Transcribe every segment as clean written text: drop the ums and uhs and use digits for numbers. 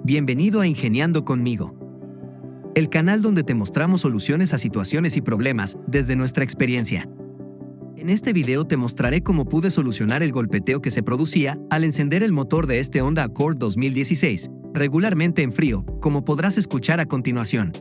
Bienvenido a Ingeniando conmigo, el canal donde te mostramos soluciones a situaciones y problemas desde nuestra experiencia. En este video te mostraré cómo pude solucionar el golpeteo que se producía al encender el motor de este Honda Accord 2016, regularmente en frío, como podrás escuchar a continuación.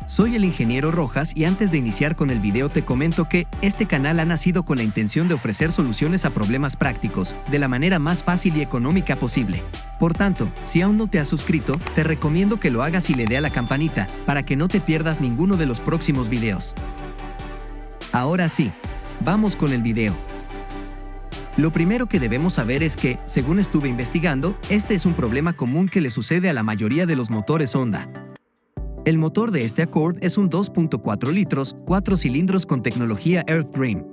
Soy el ingeniero Rojas y antes de iniciar con el video te comento que este canal ha nacido con la intención de ofrecer soluciones a problemas prácticos de la manera más fácil y económica posible. Por tanto, si aún no te has suscrito, te recomiendo que lo hagas y le dé a la campanita para que no te pierdas ninguno de los próximos videos. Ahora sí, vamos con el video. Lo primero que debemos saber es que, según estuve investigando, este es un problema común que le sucede a la mayoría de los motores Honda. El motor de este Accord es un 2.4 litros, 4 cilindros con tecnología Earthdrain.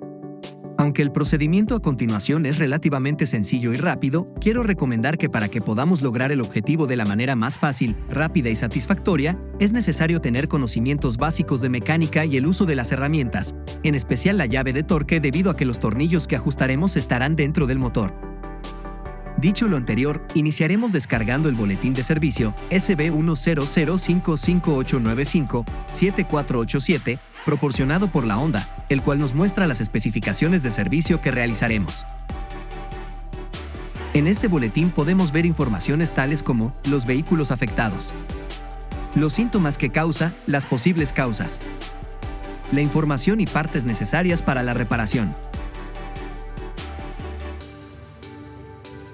Aunque el procedimiento a continuación es relativamente sencillo y rápido, quiero recomendar que para que podamos lograr el objetivo de la manera más fácil, rápida y satisfactoria, es necesario tener conocimientos básicos de mecánica y el uso de las herramientas, en especial la llave de torque debido a que los tornillos que ajustaremos estarán dentro del motor. Dicho lo anterior, iniciaremos descargando el boletín de servicio SB100555895-7487, proporcionado por la Honda, el cual nos muestra las especificaciones de servicio que realizaremos. En este boletín podemos ver informaciones tales como los vehículos afectados, los síntomas que causa, las posibles causas, la información y partes necesarias para la reparación.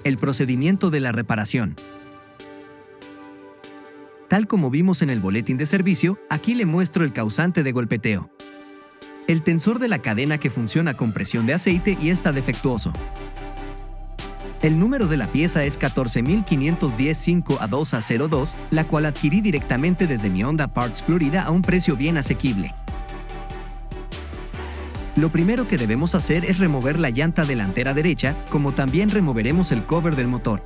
El procedimiento de la reparación. Tal como vimos en el boletín de servicio, aquí le muestro el causante de golpeteo. El tensor de la cadena que funciona con presión de aceite y está defectuoso. El número de la pieza es 14510-5A2A02, la cual adquirí directamente desde mi Honda Parts Florida a un precio bien asequible. Lo primero que debemos hacer es remover la llanta delantera derecha, como también removeremos el cover del motor.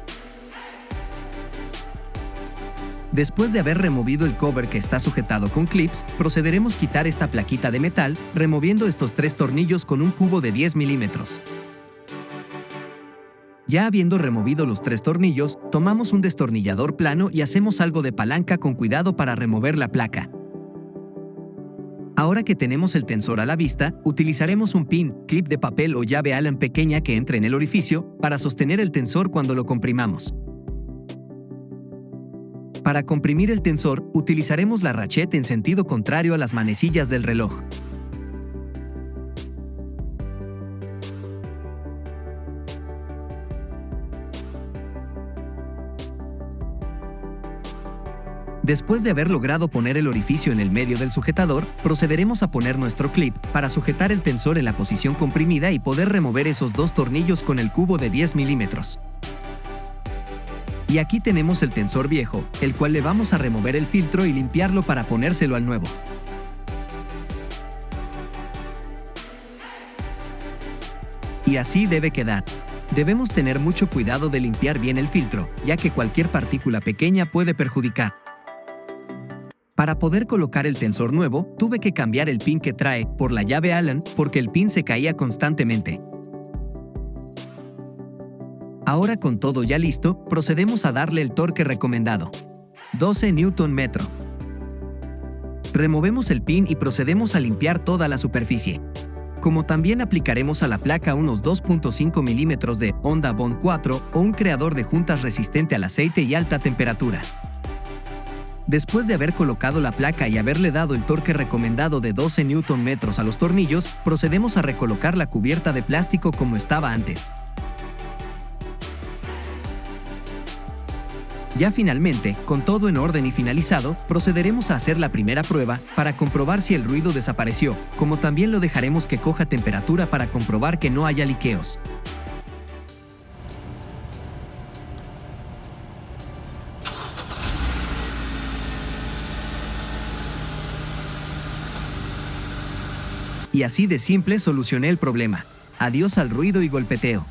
Después de haber removido el cover que está sujetado con clips, procederemos a quitar esta plaquita de metal, removiendo estos 3 tornillos con un cubo de 10 milímetros. Ya habiendo removido los 3 tornillos, tomamos un destornillador plano y hacemos algo de palanca con cuidado para remover la placa. Ahora que tenemos el tensor a la vista, utilizaremos un pin, clip de papel o llave Allen pequeña que entre en el orificio para sostener el tensor cuando lo comprimamos. Para comprimir el tensor, utilizaremos la rachet en sentido contrario a las manecillas del reloj. Después de haber logrado poner el orificio en el medio del sujetador, procederemos a poner nuestro clip para sujetar el tensor en la posición comprimida y poder remover esos 2 tornillos con el cubo de 10 milímetros. Y aquí tenemos el tensor viejo, el cual le vamos a remover el filtro y limpiarlo para ponérselo al nuevo. Y así debe quedar. Debemos tener mucho cuidado de limpiar bien el filtro, ya que cualquier partícula pequeña puede perjudicar. Para poder colocar el tensor nuevo, tuve que cambiar el pin que trae por la llave Allen porque el pin se caía constantemente. Ahora con todo ya listo, procedemos a darle el torque recomendado. 12 Nm. Removemos el pin y procedemos a limpiar toda la superficie. Como también aplicaremos a la placa unos 2.5 milímetros de Honda Bond 4 o un creador de juntas resistente al aceite y alta temperatura. Después de haber colocado la placa y haberle dado el torque recomendado de 12 Nm a los tornillos, procedemos a recolocar la cubierta de plástico como estaba antes. Ya finalmente, con todo en orden y finalizado, procederemos a hacer la primera prueba para comprobar si el ruido desapareció, como también lo dejaremos que coja temperatura para comprobar que no haya liqueos. Y así de simple solucioné el problema. Adiós al ruido y golpeteo.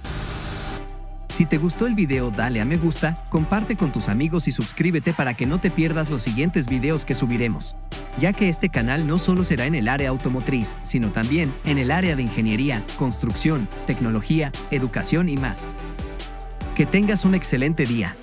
Si te gustó el video, dale a me gusta, comparte con tus amigos y suscríbete para que no te pierdas los siguientes videos que subiremos, ya que este canal no solo será en el área automotriz, sino también en el área de ingeniería, construcción, tecnología, educación y más. Que tengas un excelente día.